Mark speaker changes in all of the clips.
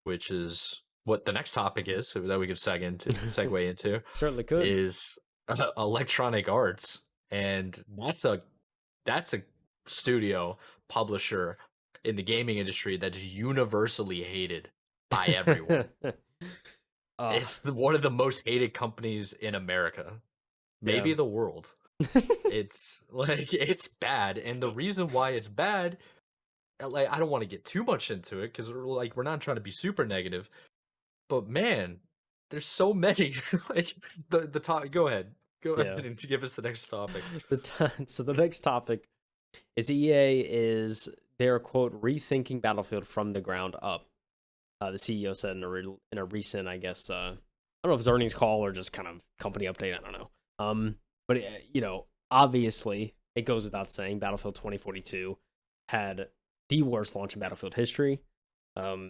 Speaker 1: which is what the next topic is so that we could segue into,
Speaker 2: Certainly could.
Speaker 1: is Electronic Arts, and that's a studio publisher in the gaming industry that's universally hated by everyone.
Speaker 2: uh,
Speaker 1: It's one of the most hated companies in America,
Speaker 2: yeah.
Speaker 1: maybe the world. It's like it's bad, and the reason why it's bad, like I don't want to get too much into it because we're not trying to be super negative, but man, there's so many. Like the top. Go
Speaker 2: Yeah.
Speaker 1: ahead and give us the next topic.
Speaker 2: So the next topic is EA is they're quote rethinking Battlefield from the ground up. The CEO said in a recent, I guess, I don't know if it's earnings call or just kind of company update. I don't know. But obviously, it goes without saying, Battlefield 2042 had the worst launch in Battlefield history.
Speaker 1: Hmm.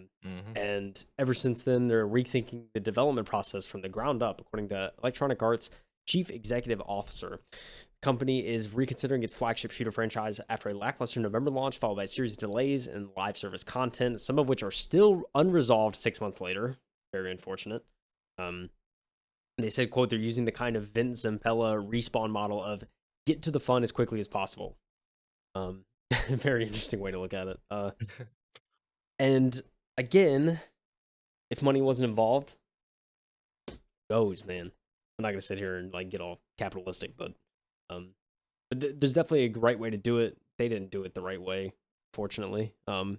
Speaker 2: And ever since then, they're rethinking the development process from the ground up, according to Electronic Arts Chief Executive Officer. The company is reconsidering its flagship shooter franchise after a lackluster November launch, followed by a series of delays in live service content, some of which are still unresolved 6 months later. Very unfortunate. Um, they said, quote, they're using the kind of Vince Zampella respawn model of get to the fun as quickly as possible. Very interesting way to look at it. And again, if money wasn't involved, goes, man. I'm not gonna sit here and like get all capitalistic, um, there's definitely a right way to do it. They didn't do it the right way, fortunately. But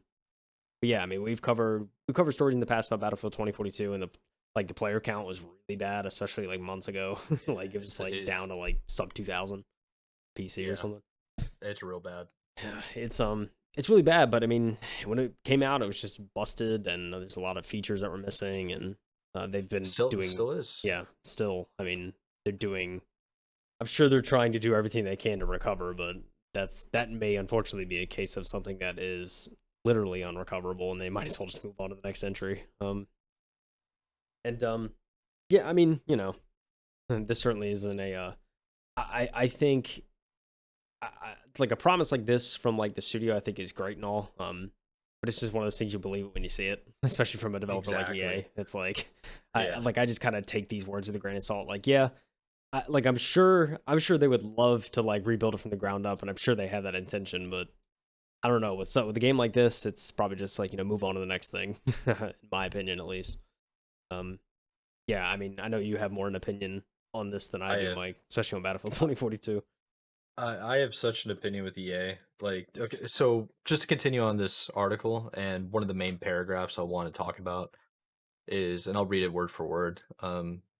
Speaker 2: yeah, I mean, we covered stories in the past about Battlefield 2042, and the player count was really bad, especially like months ago. Like it was like down
Speaker 1: It's
Speaker 2: to like sub 2,000 PC or
Speaker 1: yeah,
Speaker 2: something.
Speaker 1: it's real bad.
Speaker 2: Yeah, it's really bad. But I mean, when it came out, it was just busted, and there's a lot of features that were missing, and they've been doing,
Speaker 1: Still is.
Speaker 2: yeah, still. I mean, they're doing. I'm sure they're trying to do everything they can to recover, but that may unfortunately be a case of something that is literally unrecoverable, and they might as well just move on to the next entry. And yeah, I mean, this certainly isn't a. I think like a promise like this from like the studio, I think is great and all. But it's just one of those things you believe it when you see it, especially from a developer like
Speaker 1: Exactly.
Speaker 2: EA. It's like,
Speaker 1: Yeah.
Speaker 2: I just kind of take these words with a grain of salt. Like, yeah, I'm sure they would love to like rebuild it from the ground up, and I'm sure they have that intention. But I don't know what's up with a game like this. It's probably just like move on to the next thing, in my opinion at least. Um, yeah, I mean, I know you have more an opinion on this than I
Speaker 1: I
Speaker 2: do,
Speaker 1: have
Speaker 2: Mike, especially on Battlefield 2042.
Speaker 1: I have such an opinion with EA. Like, okay, so just to continue on this article, and one of the main paragraphs I want to talk about is, and I'll read it word for word.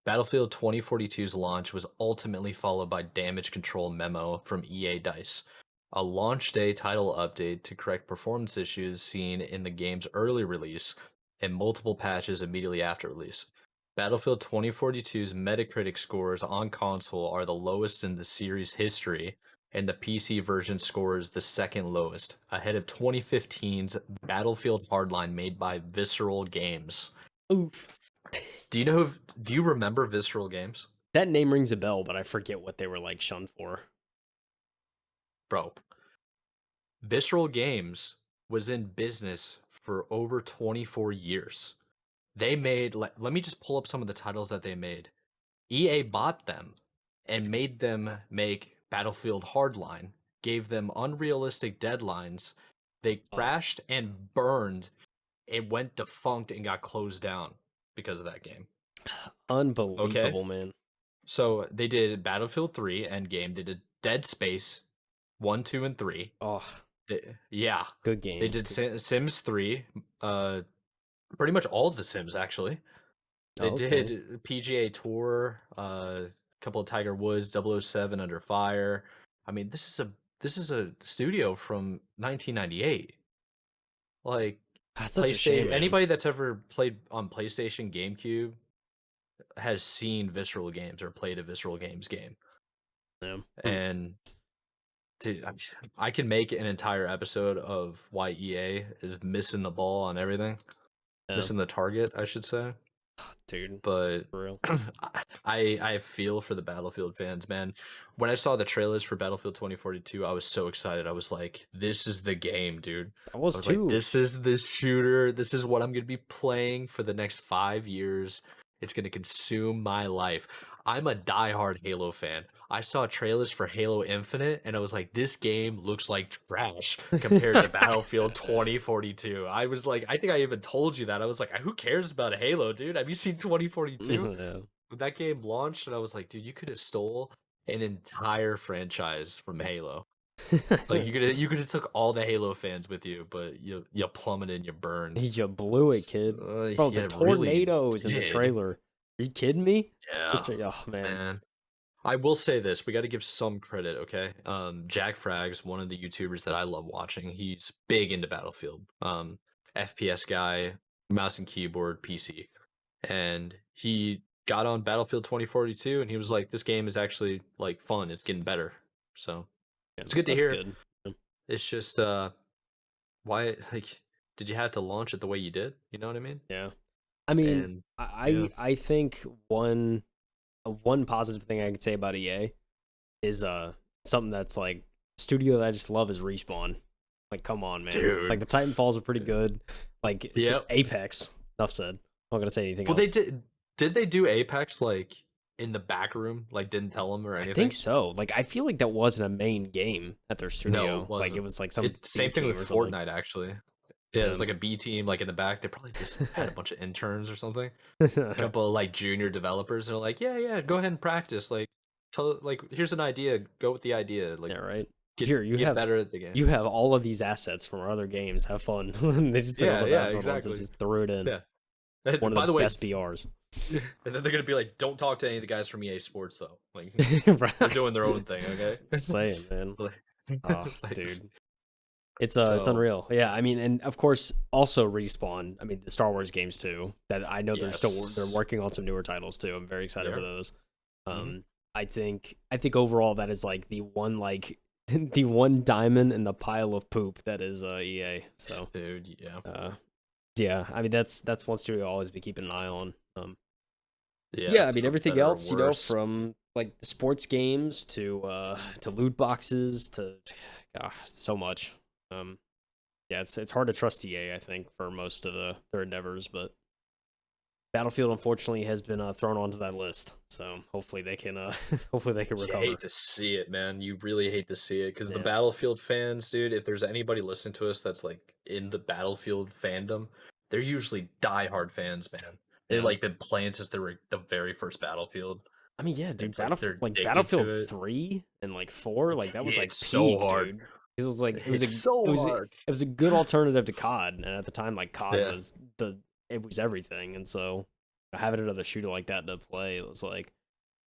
Speaker 1: Battlefield 2042's launch was ultimately followed by damage control memo from EA Dice, a launch day title update to correct performance issues seen in the game's early release, and multiple patches immediately after release. Battlefield 2042's Metacritic scores on console are the lowest in the series history, and the PC version scores the second lowest, ahead of 2015's Battlefield Hardline made by Visceral Games.
Speaker 2: Oof.
Speaker 1: Do you remember Visceral Games?
Speaker 2: That name rings a bell, but I forget what they were like shunned for.
Speaker 1: Bro, Visceral Games was in business for over 24 years. Let me just pull up some of the titles that they made. EA bought them and made them make Battlefield Hardline, gave them unrealistic deadlines. They
Speaker 2: Oh,
Speaker 1: crashed and burned. It went defunct and got closed down because of that game. Okay?
Speaker 2: unbelievable, man.
Speaker 1: So they did Battlefield 3 Endgame. They did Dead Space 1, 2, and 3.
Speaker 2: Oh,
Speaker 1: Yeah.
Speaker 2: good
Speaker 1: They
Speaker 2: games.
Speaker 1: did
Speaker 2: Good.
Speaker 1: Sims 3. Uh, Pretty much all of the Sims, actually. They
Speaker 2: Oh, okay.
Speaker 1: did PGA Tour, a couple of Tiger Woods, 007 Under Fire. I mean, this is a studio from 1998. Like
Speaker 2: That's such a shame,
Speaker 1: PlayStation,
Speaker 2: man.
Speaker 1: anybody that's ever played on PlayStation, GameCube has seen Visceral Games or played a Visceral Games game.
Speaker 2: Yeah. Hmm.
Speaker 1: And I can make an entire episode of why EA is missing the ball on everything,
Speaker 2: Yeah.
Speaker 1: missing the target, I should say.
Speaker 2: Dude,
Speaker 1: but
Speaker 2: for real.
Speaker 1: I feel for the Battlefield fans, man. When I saw the trailers for Battlefield 2042, I was so excited. I was like, "This is the game, dude."
Speaker 2: I
Speaker 1: I
Speaker 2: was
Speaker 1: was like,
Speaker 2: too.
Speaker 1: "This is the shooter. This is what I'm gonna be playing for the next 5 years. It's gonna consume my life." I'm a diehard Halo fan. I saw trailers for Halo Infinite, and I was like, "This game looks like trash compared to Battlefield 2042." I was like, I think I even told you that. I was like, "Who cares about Halo, dude? Have you seen 2042?"
Speaker 2: Yeah.
Speaker 1: When that game launched, and I was like, "Dude, you could have stole an entire franchise from Halo. Like you could have took all the Halo fans with you, but you plummeted and you burned."
Speaker 2: You blew it, kid. Bro, the
Speaker 1: Yeah, really
Speaker 2: tornadoes in the
Speaker 1: did.
Speaker 2: trailer. Are you kidding me?
Speaker 1: Yeah,
Speaker 2: Oh man.
Speaker 1: man. I will say this, we gotta give some credit, okay? Jack Frags, one of the YouTubers that I love watching, he's big into Battlefield. FPS guy, mouse and keyboard, PC. And he got on Battlefield 2042 and he was like, "This game is actually like fun, it's getting better." So
Speaker 2: Yeah,
Speaker 1: it's good to
Speaker 2: that's
Speaker 1: hear.
Speaker 2: good. Yeah.
Speaker 1: It's just why like did you have to launch it the way you did? You know what I mean?
Speaker 2: Yeah. I mean,
Speaker 1: And yeah.
Speaker 2: I think one positive thing I could say about EA is something that's like studio that I just love is Respawn. Like, come on, man. Like
Speaker 1: Dude.
Speaker 2: the Titanfalls are pretty good. Like
Speaker 1: Yep.
Speaker 2: Apex. Enough said. I'm not gonna say anything
Speaker 1: Well, they
Speaker 2: else.
Speaker 1: did they do Apex like in the back room? Like didn't tell them or
Speaker 2: I think
Speaker 1: anything?
Speaker 2: so. Like I feel like that wasn't a main game at their
Speaker 1: No, it
Speaker 2: studio. Like it
Speaker 1: wasn't.
Speaker 2: was like some
Speaker 1: It
Speaker 2: B
Speaker 1: same thing with
Speaker 2: team or something.
Speaker 1: Fortnite actually. Yeah, it was
Speaker 2: Um,
Speaker 1: like a B team like in the back. They probably just had a bunch of interns or something. A couple of like junior developers and are like, "Yeah, yeah, go ahead and practice. Like tell like here's an idea, go with the idea. Like
Speaker 2: yeah, right.
Speaker 1: get
Speaker 2: Here
Speaker 1: get better at the game."
Speaker 2: you have all of these assets from our other games. Have fun. They just took all
Speaker 1: Yeah,
Speaker 2: the
Speaker 1: yeah,
Speaker 2: Battlefield ones and
Speaker 1: exactly.
Speaker 2: just threw it in.
Speaker 1: Yeah.
Speaker 2: One
Speaker 1: And
Speaker 2: of the
Speaker 1: by the way,
Speaker 2: best BRs.
Speaker 1: and then they're gonna be like, "Don't talk to any of the guys from EA Sports though. Like they're
Speaker 2: Right.
Speaker 1: doing their own thing, okay?"
Speaker 2: Saying, man.
Speaker 1: Like,
Speaker 2: Oh,
Speaker 1: like
Speaker 2: dude. It's
Speaker 1: so
Speaker 2: unreal. Yeah, I mean, and of course, also Respawn. I mean, the Star Wars games too. That I know they're
Speaker 1: yes.
Speaker 2: working on some newer titles too. I'm very excited for
Speaker 1: Yeah.
Speaker 2: those.
Speaker 1: Hmm.
Speaker 2: I think overall that is like the one the one diamond in the pile of poop that is EA. So
Speaker 1: Dude, yeah.
Speaker 2: uh yeah, I mean that's one studio I'll always be keeping an eye on.
Speaker 1: Yeah,
Speaker 2: Yeah, I mean
Speaker 1: for
Speaker 2: everything
Speaker 1: better or
Speaker 2: else,
Speaker 1: worse.
Speaker 2: from like the sports games to loot boxes to gosh, so much. Um yeah, it's hard to trust EA, I think, for most of their endeavors, but Battlefield unfortunately has been thrown onto that list. So hopefully they can hopefully they can
Speaker 1: You
Speaker 2: recover.
Speaker 1: hate to see it, man. You really hate to see it because the
Speaker 2: Yeah.
Speaker 1: Battlefield fans, dude, if there's anybody listening to us that's like in the Battlefield fandom, they're usually diehard fans, man. They've
Speaker 2: Yeah.
Speaker 1: like been playing since they were the very first Battlefield.
Speaker 2: I mean, yeah, dude,
Speaker 1: It's like they're addicted to
Speaker 2: Battlefield
Speaker 1: it.
Speaker 2: 3 and like 4, like that
Speaker 1: It
Speaker 2: was like
Speaker 1: hits so
Speaker 2: peak,
Speaker 1: hard.
Speaker 2: dude. It was like
Speaker 1: It hits so hard.
Speaker 2: it was a good alternative to COD, and at the time like COD
Speaker 1: Yeah.
Speaker 2: was it was everything, and so having another shooter like that to play, it was like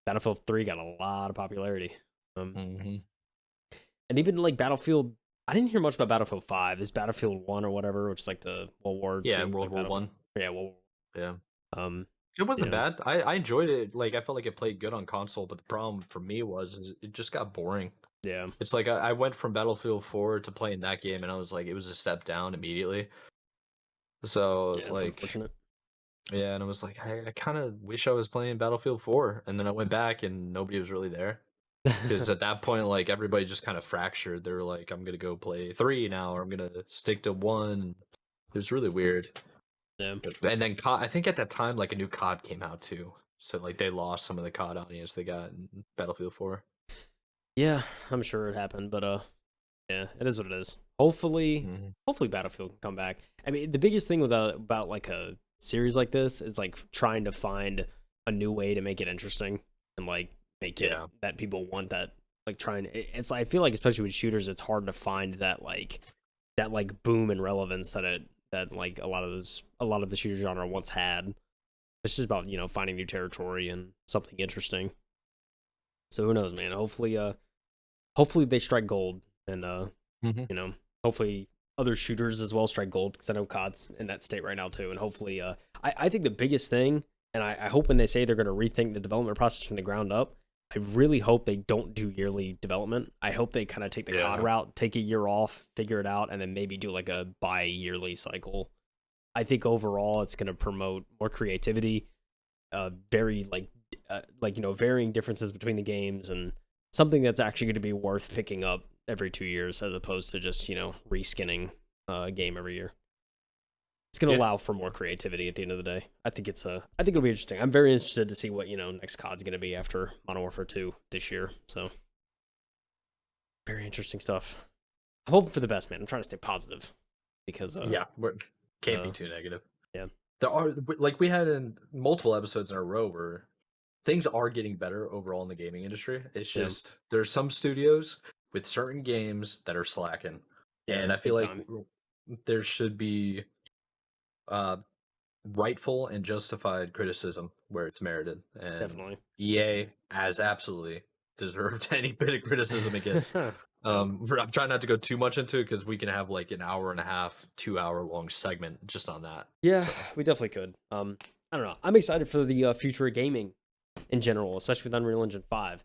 Speaker 2: Battlefield 3 got a lot of popularity. Um
Speaker 1: Hmm.
Speaker 2: and even like Battlefield, I didn't hear much about Battlefield 5. There's Battlefield 1 or whatever, which is like the World War
Speaker 1: Yeah,
Speaker 2: 2
Speaker 1: World
Speaker 2: like
Speaker 1: War
Speaker 2: Battlefield.
Speaker 1: One.
Speaker 2: Yeah, well,
Speaker 1: Yeah.
Speaker 2: um
Speaker 1: It
Speaker 2: you
Speaker 1: wasn't
Speaker 2: know,
Speaker 1: bad. I enjoyed it. Like I felt like it played good on console, but the problem for me was is it just got boring.
Speaker 2: yeah.
Speaker 1: It's like I went from Battlefield 4 to playing that game, and I was like, it was a step down immediately. So
Speaker 2: Yeah,
Speaker 1: it's
Speaker 2: it's
Speaker 1: like,
Speaker 2: unfortunate.
Speaker 1: yeah, and I was like, I kind of wish I was playing Battlefield 4, and then I went back, and nobody was really there because at that point, like everybody just kind of fractured. They were like, I'm gonna go play 3 now, or I'm gonna stick to 1. It was really weird.
Speaker 2: Yeah.
Speaker 1: And then COD, I think at that time, like a new COD came out too, so like they lost some of the COD audience they got in Battlefield 4.
Speaker 2: Yeah, I'm sure it happened, but yeah, it is what it is. Hopefully,
Speaker 1: Hmm.
Speaker 2: hopefully Battlefield can come back. I mean, the biggest thing about like a series like this is like trying to find a new way to make it interesting and like make it
Speaker 1: Yeah.
Speaker 2: that people want that like trying it's I feel like especially with shooters it's hard to find that like boom and relevance that like a lot of the shooter genre once had. It's just about, finding new territory and something interesting. So who knows, man? Hopefully they strike gold and
Speaker 1: Hmm.
Speaker 2: you know, hopefully other shooters as well strike gold because I know COD's in that state right now too. And hopefully, I think the biggest thing, and I hope when they say they're going to rethink the development process from the ground up, I really hope they don't do yearly development. I hope they kind of take the COD
Speaker 1: Yeah.
Speaker 2: route, take a year off, figure it out, and then maybe do like a bi-yearly cycle. I think overall it's going to promote more creativity. very varying differences between the games, and something that's actually going to be worth picking up every 2 years as opposed to just reskinning a game every year. It's going to
Speaker 1: Yeah.
Speaker 2: allow for more creativity at the end of the day. I think it'll be interesting. I'm very interested to see what next COD's going to be after Modern Warfare 2 this year. So very interesting stuff. I'm hoping for the best, man. I'm trying to stay positive because
Speaker 1: Yeah, can't be
Speaker 2: so,
Speaker 1: too negative.
Speaker 2: yeah.
Speaker 1: There are, like, we had in multiple episodes in a row where things are getting better overall in the gaming industry. It's
Speaker 2: Yeah.
Speaker 1: just there's some studios with certain games that are slacking,
Speaker 2: Yeah,
Speaker 1: and I feel
Speaker 2: big
Speaker 1: like
Speaker 2: time.
Speaker 1: there should be uh, rightful and justified criticism where it's merited, and
Speaker 2: Definitely.
Speaker 1: EA has absolutely deserved any bit of criticism it gets.
Speaker 2: Yeah.
Speaker 1: I'm trying not to go too much into it because we can have like an hour and a half, 2 hour long segment just on that.
Speaker 2: Yeah,
Speaker 1: So
Speaker 2: we definitely could. I don't know. I'm excited for the future of gaming in general, especially with Unreal Engine 5.